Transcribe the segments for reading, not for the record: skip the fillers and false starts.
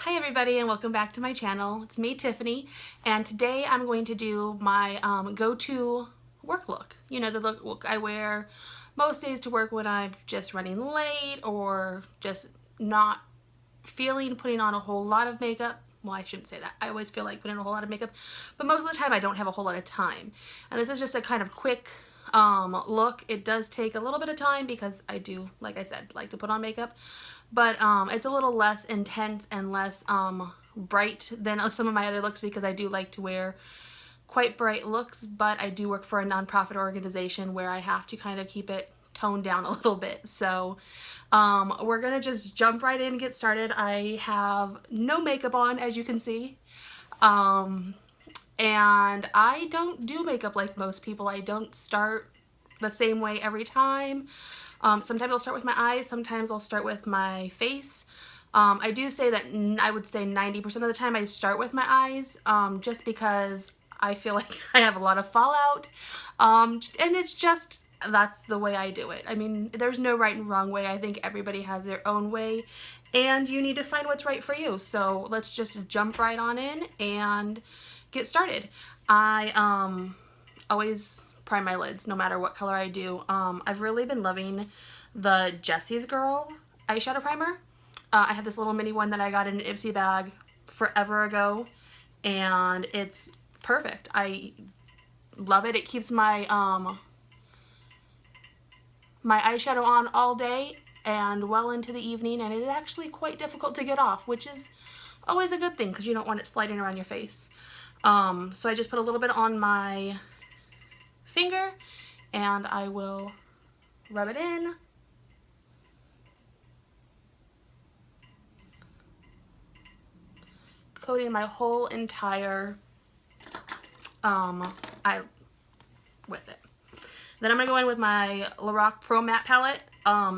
Hi everybody and welcome back to my channel. It's me, Tiffany, and today I'm going to do my go-to work look. You know, the look I wear most days to work when I'm just running late or just not feeling putting on a whole lot of makeup. Well, I shouldn't say that. I always feel like putting on a whole lot of makeup, but most of the time I don't have a whole lot of time. And this is just a kind of quick look. It does take a little bit of time because I do, like I said, like to put on makeup, but it's a little less intense and less bright than some of my other looks because I do like to wear quite bright looks, but I do work for a nonprofit organization where I have to kind of keep it toned down a little bit. So we're gonna just jump right in and get started. I have no makeup on, as you can see. And I don't do makeup like most people. I don't start the same way every time. Sometimes I'll start with my eyes, sometimes I'll start with my face. I do say that I would say 90% of the time I start with my eyes, just because I feel like I have a lot of fallout, and it's just, that's the way I do it. I mean, there's no right and wrong way. I think everybody has their own way, and you need to find what's right for you. So let's just jump right on in and get started. I always prime my lids no matter what color I do. I've really been loving the Jessie's Girl eyeshadow primer. I have this little mini one that I got in an Ipsy bag forever ago, and it's perfect. I love it. It keeps my my eyeshadow on all day and well into the evening, and it is actually quite difficult to get off, which is always a good thing because you don't want it sliding around your face. So I just put a little bit on my finger and I will rub it in. Coating my whole entire eye with it. Then I'm going to go in with my Lorac Pro Matte palette.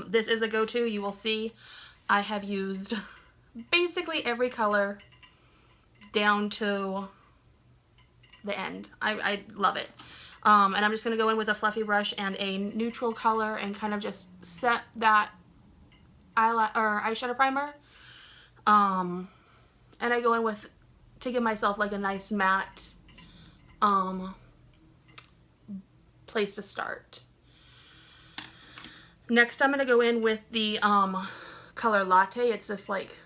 This is a go-to. You will see I have used basically every color down to the end. I love it. And I'm just going to go in with a fluffy brush and a neutral color and kind of just set that eyeshadow primer. And I go in with, to give myself like a nice matte place to start. Next I'm going to go in with the color Latte. It's this like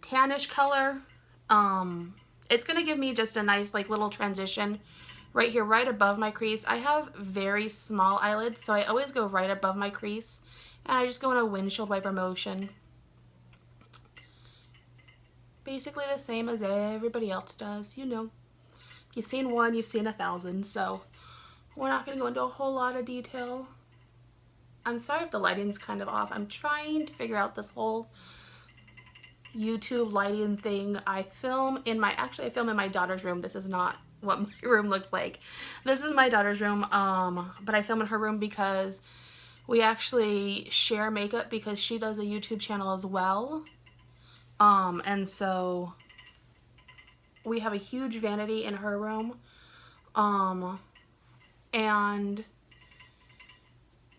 tannish color. It's going to give me just a nice like little transition right here, right above my crease. I have very small eyelids, so I always go right above my crease, and I just go in a windshield wiper motion. Basically the same as everybody else does, you know. If you've seen one, you've seen 1,000, so we're not going to go into a whole lot of detail. I'm sorry if the lighting's kind of off. I'm trying to figure out this whole YouTube lighting thing. I film in my daughter's room. This is not what my room looks like. This is my daughter's room, but I film in her room because we actually share makeup because she does a YouTube channel as well. And so we have a huge vanity in her room, and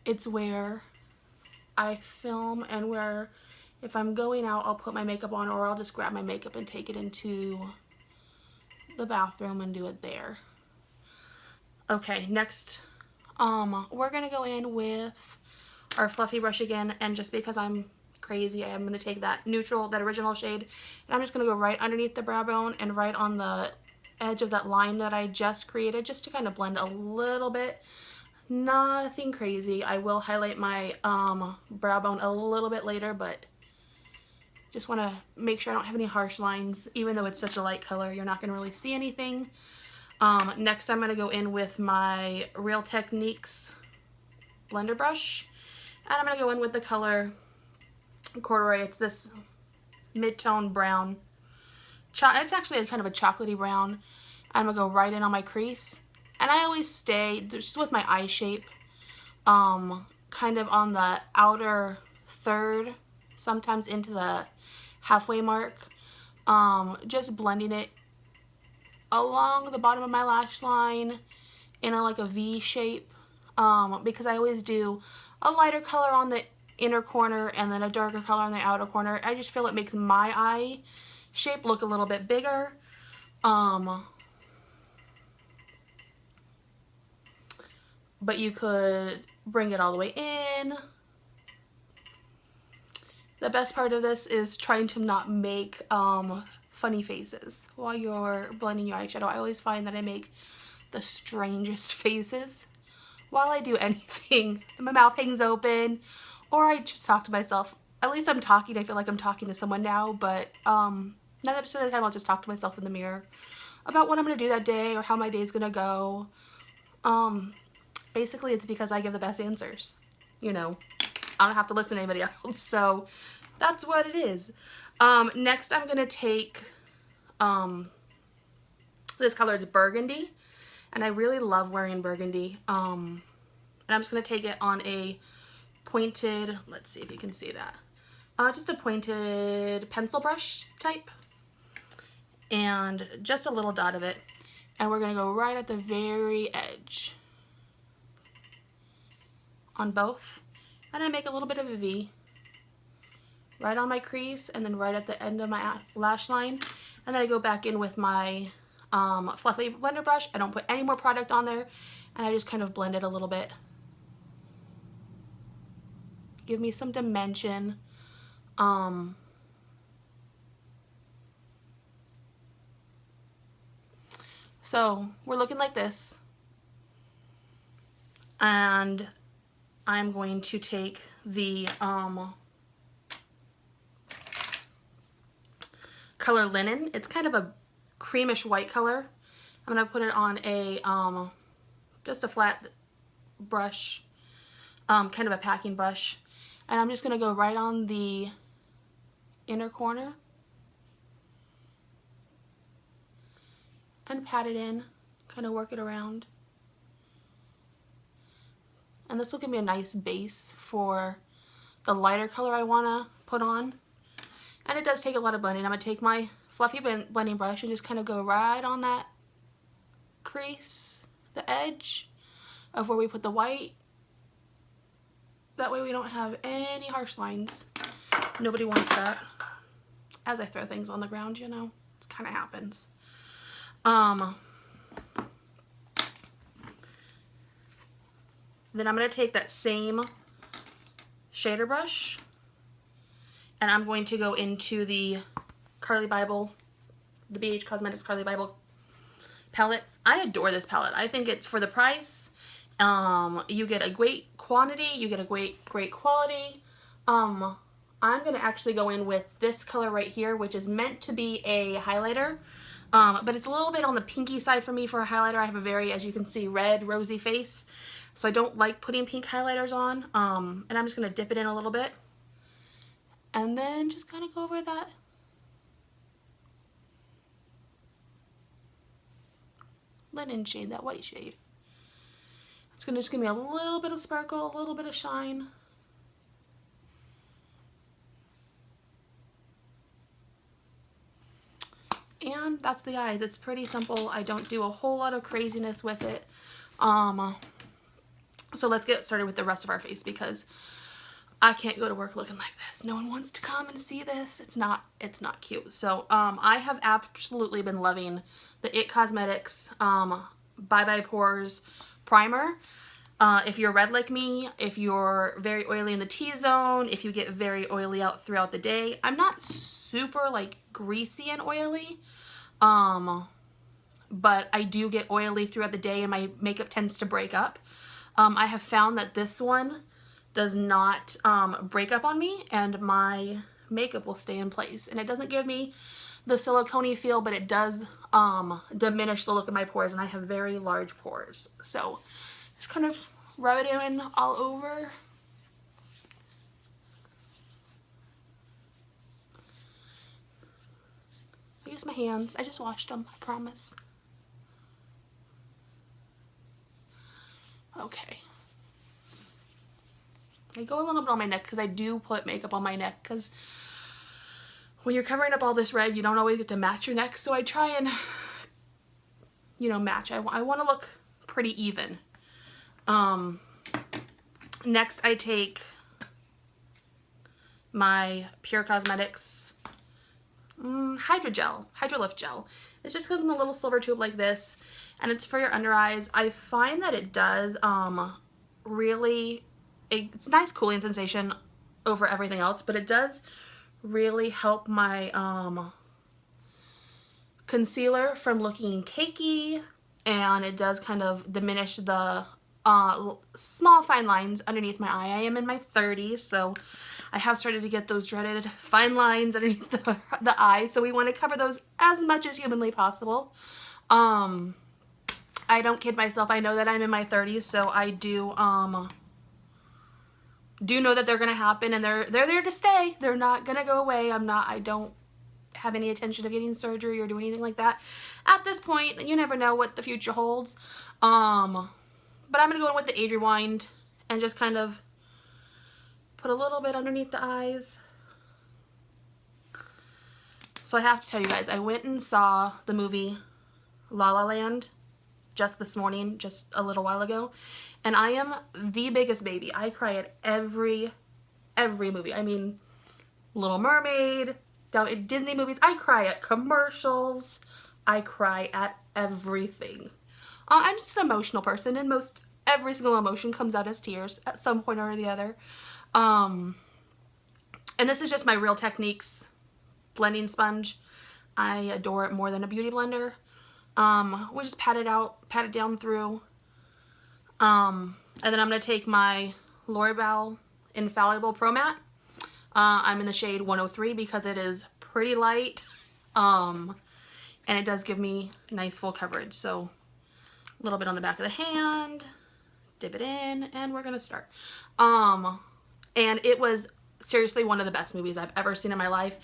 it's where I film and where if I'm going out I'll put my makeup on, or I'll just grab my makeup and take it into the bathroom and do it there. Okay, next we're gonna go in with our fluffy brush again, and just because I'm crazy, I'm going to take that neutral, that original shade, and I'm just going to go right underneath the brow bone and right on the edge of that line that I just created, just to kind of blend a little bit. Nothing crazy. I will highlight my brow bone a little bit later, but just want to make sure I don't have any harsh lines. Even though it's such a light color, you're not going to really see anything. Next I'm going to go in with my Real Techniques blender brush, and I'm going to go in with the color Corduroy. It's this mid-tone brown. It's actually kind of a chocolatey brown. I'm gonna go right in on my crease, and I always stay just with my eye shape, kind of on the outer third, sometimes into the halfway mark, just blending it along the bottom of my lash line in like a V shape, because I always do a lighter color on the inner corner and then a darker color on the outer corner. I just feel it makes my eye shape look a little bit bigger. But you could bring it all the way in. The best part of this is trying to not make funny faces while you're blending your eyeshadow. I always find that I make the strangest faces while I do anything. My mouth hangs open, or I just talk to myself. At least I'm talking. I feel like I'm talking to someone now, but 90% of the time I'll just talk to myself in the mirror about what I'm going to do that day or how my day's going to go. Basically, it's because I give the best answers. You know, I don't have to listen to anybody else, so that's what it is. Next, I'm going to take this color. It's burgundy, and I really love wearing burgundy. And I'm just going to take it on a pointed, let's see if you can see that, just a pointed pencil brush type, and just a little dot of it, and we're going to go right at the very edge on both, and I make a little bit of a V right on my crease and then right at the end of my lash line, and then I go back in with my fluffy blender brush. I don't put any more product on there, and I just kind of blend it a little bit. Give me some dimension. So we're looking like this, and I'm going to take the color Linen. It's kind of a creamish white color. I'm going to put it on a just a flat brush, kind of a packing brush, and I'm just going to go right on the inner corner and pat it in, kind of work it around. And this will give me a nice base for the lighter color I want to put on. And it does take a lot of blending. I'm going to take my fluffy blending brush and just kind of go right on that crease, the edge of where we put the white. That way we don't have any harsh lines. Nobody wants that. As I throw things on the ground, you know, it kind of happens. Then I'm going to take that same shader brush, and I'm going to go into the Carly Bible, the BH Cosmetics Carly Bible palette. I adore this palette. I think it's, for the price, you get a great quantity, you get a great quality. I'm going to actually go in with this color right here, which is meant to be a highlighter, but it's a little bit on the pinky side for me for a highlighter. I have a very, as you can see, red, rosy face, so I don't like putting pink highlighters on, and I'm just going to dip it in a little bit, and then just kind of go over that linen shade, that white shade. It's going to just give me a little bit of sparkle, a little bit of shine. And that's the eyes. It's pretty simple. I don't do a whole lot of craziness with it. So let's get started with the rest of our face, because I can't go to work looking like this. No one wants to come and see this. It's not cute. So I have absolutely been loving the IT Cosmetics Bye Bye Pores primer. If you're red like me, if you're very oily in the T-zone, if you get very oily out throughout the day. I'm not super like greasy and oily, but I do get oily throughout the day and my makeup tends to break up. I have found that this one does not break up on me, and my makeup will stay in place, and it doesn't give me the silicone-y feel, but it does diminish the look of my pores, and I have very large pores. So just kind of rub it in all over. I use my hands. I just washed them, I promise. Okay. I go a little bit on my neck because I do put makeup on my neck, because when you're covering up all this red, you don't always get to match your neck. So I try and, you know, match. I want to look pretty even. Next I take my Pure Cosmetics, Hydrolift gel. It just goes in a little silver tube like this, and it's for your under eyes. I find that it does really, it's a nice cooling sensation over everything else, but it does really help my concealer from looking cakey, and it does kind of diminish the small fine lines underneath my eye. I am in my 30s, so I have started to get those dreaded fine lines underneath the eye, so we want to cover those as much as humanly possible. I don't kid myself. I know that I'm in my 30s, so I do know that they're gonna happen, and they're there to stay. They're not gonna go away. I don't have any intention of getting surgery or doing anything like that at this point. You never know what the future holds. But I'm gonna go in with the Age Rewind and just kind of put a little bit underneath the eyes. So I have to tell you guys, I went and saw the movie La La Land just this morning, just a little while ago, and I am the biggest baby. I cry at every movie. I mean, Little Mermaid, down at Disney movies, I cry at commercials. I cry at everything. I'm just an emotional person, and every single emotion comes out as tears at some point or the other. And this is just my Real Techniques blending sponge. I adore it more than a beauty blender. We just pat it down through. And then I'm going to take my L'Oreal Infallible Pro Matte. I'm in the shade 103 because it is pretty light. And it does give me nice full coverage. So a little bit on the back of the hand, dip it in, and we're going to start. And it was seriously one of the best movies I've ever seen in my life.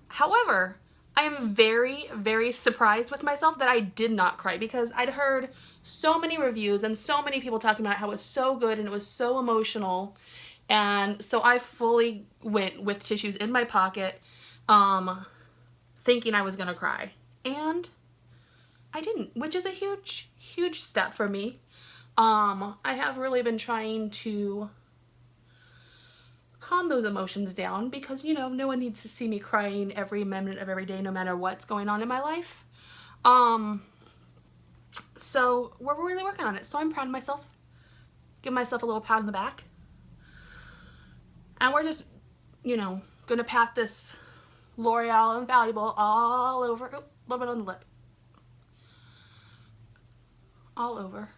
However, I am very, very surprised with myself that I did not cry, because I'd heard so many reviews and so many people talking about how it was so good and it was so emotional. And so I fully went with tissues in my pocket, thinking I was going to cry. And I didn't, which is a huge, huge step for me. I have really been trying to calm those emotions down, because, you know, no one needs to see me crying every minute of every day, no matter what's going on in my life. So we're really working on it. So I'm proud of myself. Give myself a little pat on the back. And we're just, you know, gonna pat this L'Oreal Infallible all over. Oh, a little bit on the lip. All over.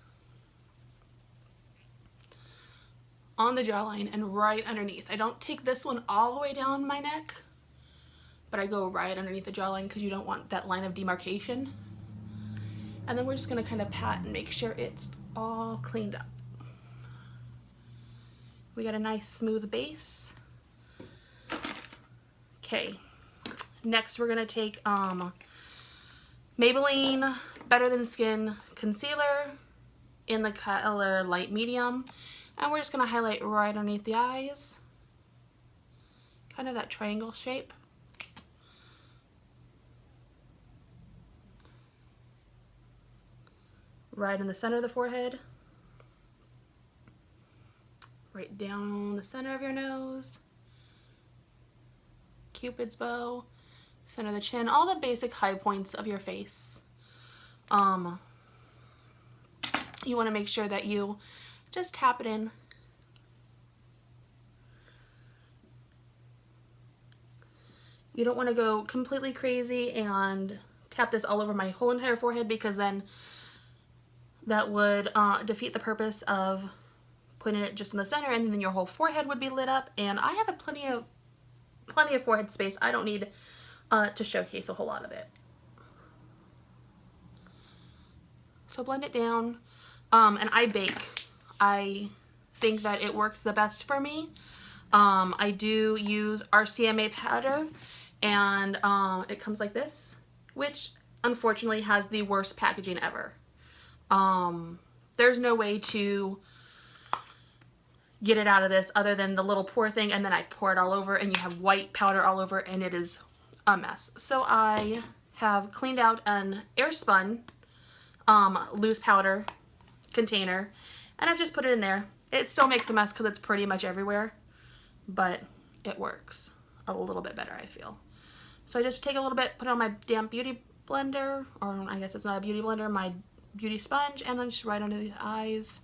On the jawline and right underneath. I don't take this one all the way down my neck, but I go right underneath the jawline because you don't want that line of demarcation. And then we're just going to kind of pat and make sure it's all cleaned up. We got a nice smooth base. Okay, next we're going to take Maybelline Better Than Skin Concealer in the color Light Medium. And we're just going to highlight right underneath the eyes. Kind of that triangle shape. Right in the center of the forehead. Right down the center of your nose. Cupid's bow. Center of the chin. All the basic high points of your face. You want to make sure that you just tap it in. You don't want to go completely crazy and tap this all over my whole entire forehead, because then that would defeat the purpose of putting it just in the center, and then your whole forehead would be lit up. And I have plenty of forehead space. I don't need to showcase a whole lot of it. So blend it down. And I bake. I think that it works the best for me. I do use RCMA powder, and it comes like this, which unfortunately has the worst packaging ever. There's no way to get it out of this other than the little pour thing, and then I pour it all over, and you have white powder all over, and it is a mess. So I have cleaned out an air-spun loose powder container, and I've just put it in there. It still makes a mess because it's pretty much everywhere, but it works a little bit better, I feel. So I just take a little bit, put it on my damp beauty blender, or I guess it's not a beauty blender, my beauty sponge, and then just right under the eyes.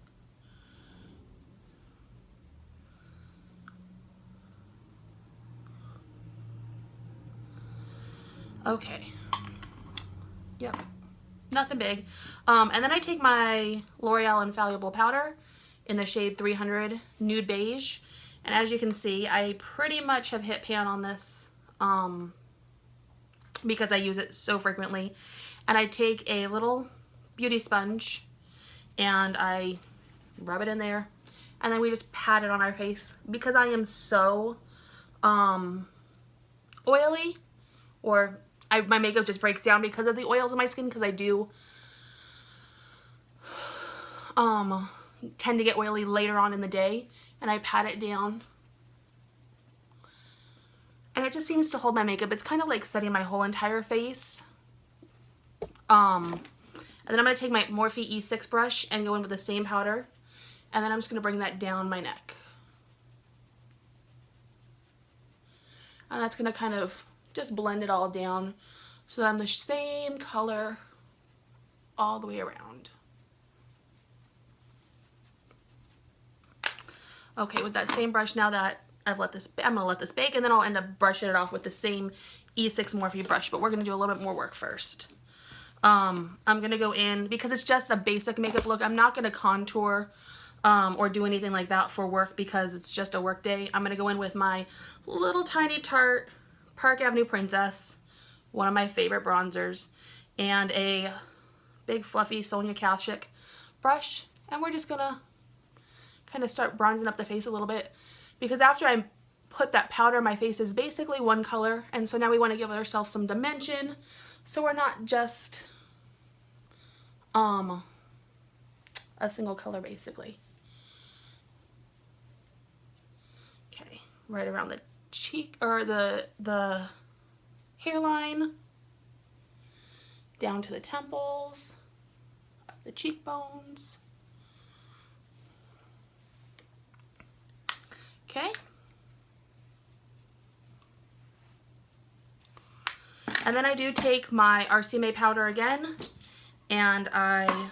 Okay. Yep. Nothing big. And then I take my L'Oreal Infallible Powder in the shade 300 Nude Beige. And as you can see, I pretty much have hit pan on this because I use it so frequently. And I take a little beauty sponge and I rub it in there. And then we just pat it on our face because I am so oily, or my makeup just breaks down because of the oils in my skin, because I do tend to get oily later on in the day, and I pat it down. And it just seems to hold my makeup. It's kind of like setting my whole entire face. And then I'm going to take my Morphe E6 brush and go in with the same powder. And then I'm just going to bring that down my neck. And that's going to kind of just blend it all down so that I'm the same color all the way around. Okay, with that same brush, now that I've let this, I'm gonna let this bake, and then I'll end up brushing it off with the same E6 Morphe brush, but we're gonna do a little bit more work first. I'm gonna go in, because it's just a basic makeup look, I'm not gonna contour or do anything like that for work because it's just a work day. I'm gonna go in with my little tiny Tarte Park Avenue Princess, one of my favorite bronzers, and a big fluffy Sonia Kashuk brush, and we're just gonna kind of start bronzing up the face a little bit, because after I put that powder, my face is basically one color, and so now we want to give ourselves some dimension, so we're not just a single color basically. Okay, right around the cheek, or the hairline, down to the temples, up the cheekbones. Okay. And then I do take my RCMA powder again, and I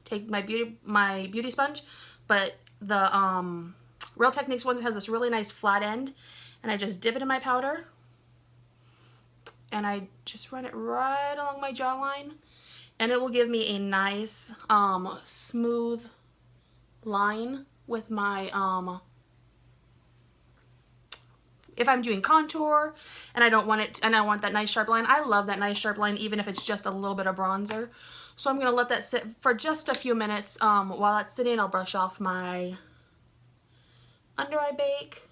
take my beauty sponge, but the Real Techniques one has this really nice flat end, and I just dip it in my powder, and I just run it right along my jawline, and it will give me a nice smooth line with my if I'm doing contour and I don't want it, and I want that nice sharp line. I love that nice sharp line even if it's just a little bit of bronzer. So I'm going to let that sit for just a few minutes. While that's sitting, I'll brush off my under eye bake.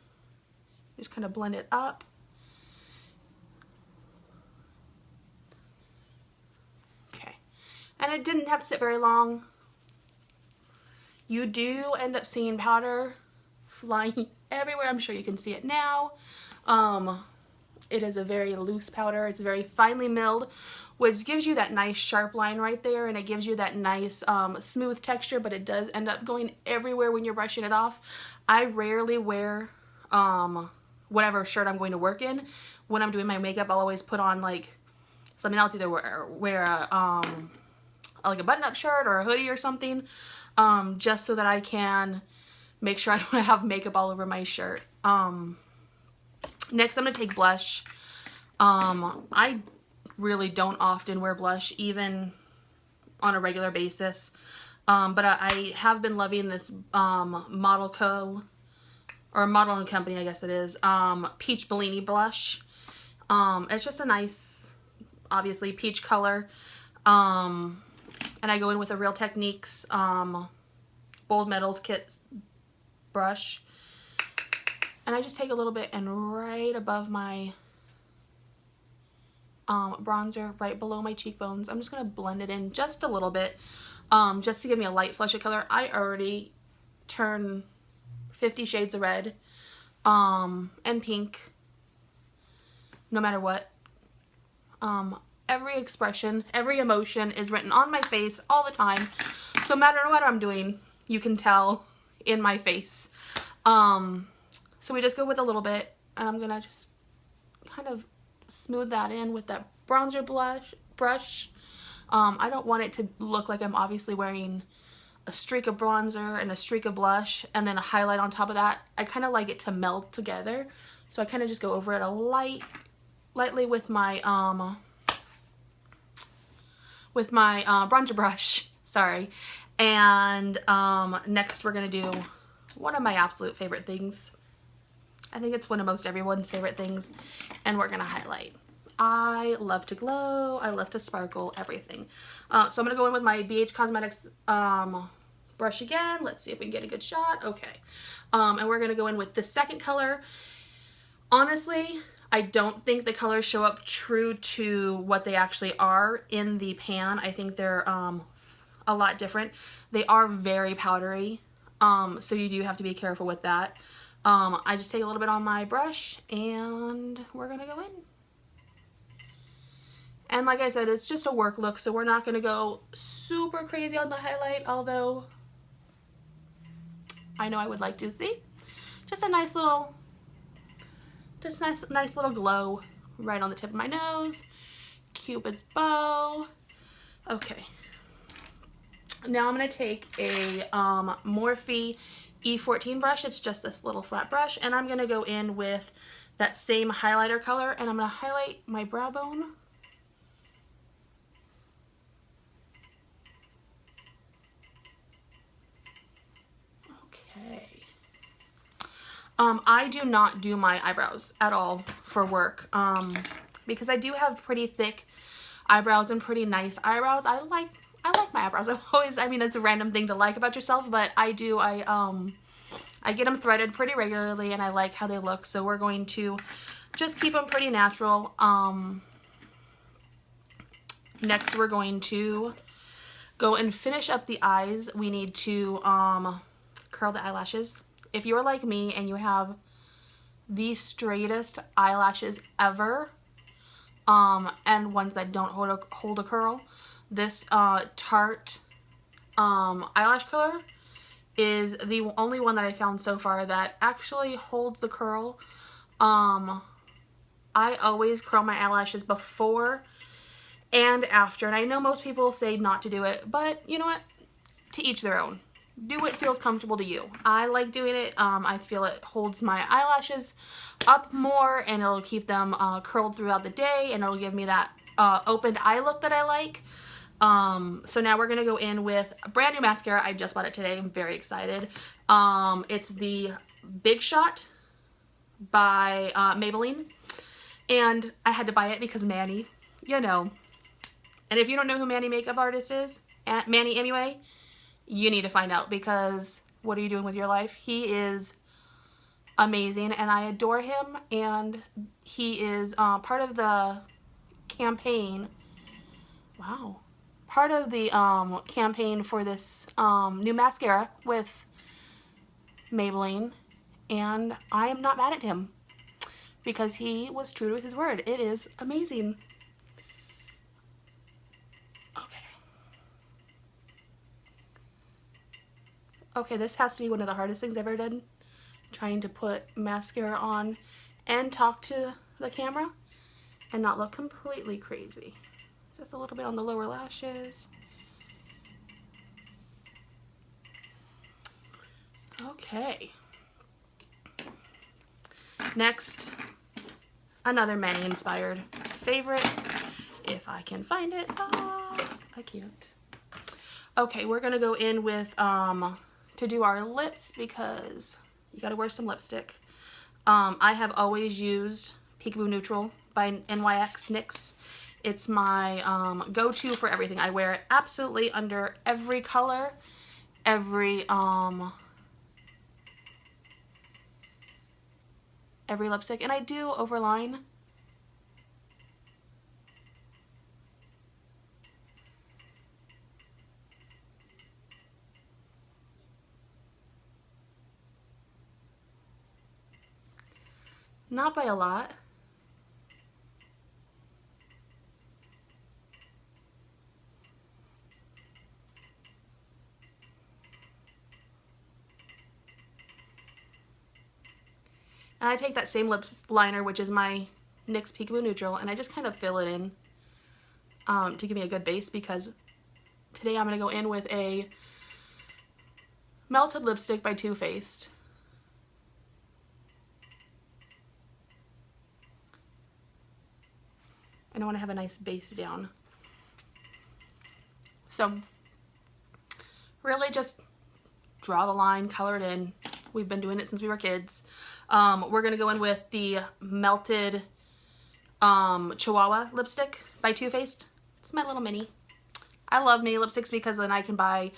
Just kind of blend it up. Okay. And it didn't have to sit very long. You do end up seeing powder flying everywhere. I'm sure you can see it now. It is a very loose powder. It's very finely milled, which gives you that nice sharp line right there, and it gives you that nice smooth texture, but it does end up going everywhere when you're brushing it off. I rarely wear whatever shirt I'm going to work in. When I'm doing my makeup, I'll always put on like something else, either wear a, like a button-up shirt or a hoodie or something, just so that I can make sure I don't have makeup all over my shirt. Next, I'm going to take blush. I really don't often wear blush, even on a regular basis. But I have been loving this Model Co. or Model & Company, I guess it is, Peach Bellini blush. It's just a nice, obviously, peach color. And I go in with a Real Techniques Bold Metals Kit brush, and I just take a little bit and right above my bronzer, right below my cheekbones, I'm just going to blend it in just a little bit, just to give me a light flush of color. I already turn 50 shades of red and pink, no matter what. Every expression, every emotion is written on my face all the time, so no matter what I'm doing, you can tell in my face. So we just go with a little bit, and I'm gonna just kind of smooth that in with that bronzer brush. I don't want it to look like I'm obviously wearing a streak of bronzer and a streak of blush and then a highlight on top of that. I kind of like it to meld together. So I kind of just go over it lightly with my bronzer brush. Sorry. And next we're going to do one of my absolute favorite things. I think it's one of most everyone's favorite things, and we're going to highlight. I love to glow, I love to sparkle, everything. So I'm going to go in with my BH Cosmetics brush again. Let's see if we can get a good shot. Okay. And we're going to go in with the second color. Honestly, I don't think the colors show up true to what they actually are in the pan. I think they're a lot different. They are very powdery, so you do have to be careful with that. I just take a little bit on my brush and we're going to go in. And like I said, it's just a work look, so we're not going to go super crazy on the highlight, although I know I would like to. See? Just a nice little glow right on the tip of my nose. Cupid's bow. Okay. Now I'm going to take a Morphe E14 brush. It's just this little flat brush, and I'm going to go in with that same highlighter color, and I'm going to highlight my brow bone. Okay. I do not do my eyebrows at all for work because I do have pretty thick eyebrows and pretty nice eyebrows. I like my eyebrows. I mean, it's a random thing to like about yourself, but I do. I get them threaded pretty regularly, and I like how they look. So we're going to just keep them pretty natural. Next, we're going to go and finish up the eyes. We need to curl the eyelashes. If you're like me and you have the straightest eyelashes ever, and ones that don't hold a curl, this Tarte eyelash curler is the only one that I found so far that actually holds the curl. I always curl my eyelashes before and after, and I know most people say not to do it, but you know what? To each their own. Do what feels comfortable to you. I like doing it. I feel it holds my eyelashes up more, and it'll keep them curled throughout the day, and it'll give me that opened eye look that I like. So now we're going to go in with a brand new mascara. I just bought it today. I'm very excited. It's the Big Shot by Maybelline. And I had to buy it because Manny, you know. And if you don't know who Manny makeup artist is, Manny anyway, you need to find out, because what are you doing with your life? He is amazing and I adore him, and he is part of the campaign. Wow. Part of the campaign for this new mascara with Maybelline, and I am not mad at him because he was true to his word. It is amazing. Okay, this has to be one of the hardest things I've ever done, trying to put mascara on and talk to the camera and not look completely crazy. Just a little bit on the lower lashes. Okay. Next, another Manny inspired favorite, if I can find it. I can't. Okay, we're gonna go in with to do our lips, because you gotta wear some lipstick. I have always used Peekaboo Neutral by NYX NYX. It's my go-to for everything. I wear it absolutely under every color, every lipstick, and I do overline. Not by a lot. And I take that same lip liner, which is my NYX Peekaboo Neutral, and I just kind of fill it in to give me a good base, because today I'm going to go in with a Melted Lipstick by Too Faced. And I want to have a nice base down. So really just draw the line, color it in. We've been doing it since we were kids. We're going to go in with the Melted Chihuahua lipstick by Too Faced. It's my little mini. I love mini lipsticks because then I can buy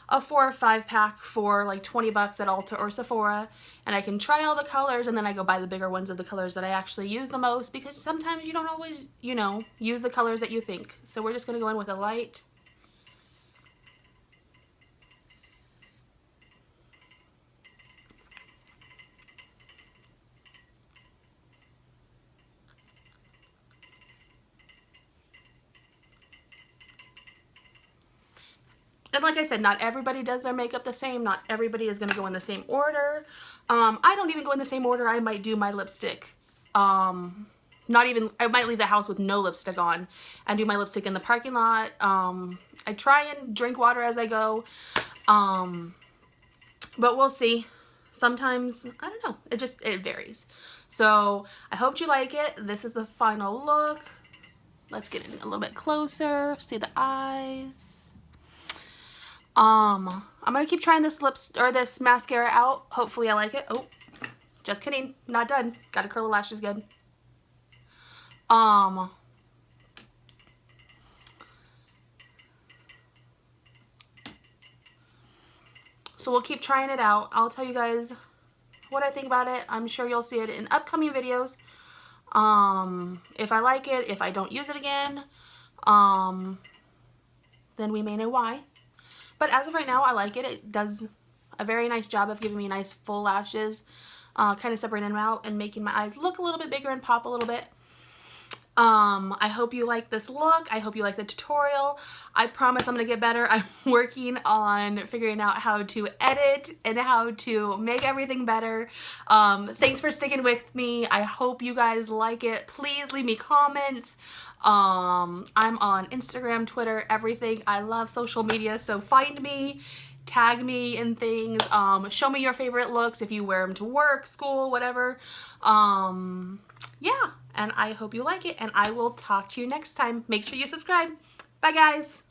a 4 or 5 pack for like 20 bucks at Ulta or Sephora, and I can try all the colors, and then I go buy the bigger ones of the colors that I actually use the most, because sometimes you don't always, you know, use the colors that you think. So we're just going to go in with a light. And like I said, not everybody does their makeup the same. Not everybody is going to go in the same order. I don't even go in the same order. I might do my lipstick. I might leave the house with no lipstick on and do my lipstick in the parking lot. I try and drink water as I go. But we'll see. Sometimes, I don't know. It varies. So I hope you like it. This is the final look. Let's get in a little bit closer. See the eyes. I'm gonna keep trying this this mascara out. Hopefully I like it. Oh, just kidding. Not done. Gotta curl the lashes good. So we'll keep trying it out. I'll tell you guys what I think about it. I'm sure you'll see it in upcoming videos. If I like it, if I don't use it again, then we may know why. But as of right now, I like it. It does a very nice job of giving me nice full lashes, kind of separating them out and making my eyes look a little bit bigger and pop a little bit. I hope you like this look. I hope you like the tutorial. I promise I'm going to get better. I'm working on figuring out how to edit and how to make everything better. Thanks for sticking with me. I hope you guys like it. Please leave me comments. I'm on Instagram, Twitter, everything. I love social media, so find me, tag me in things. Show me your favorite looks if you wear them to work, school, whatever. Yeah, and I hope you like it, and I will talk to you next time. Make sure you subscribe. Bye, guys.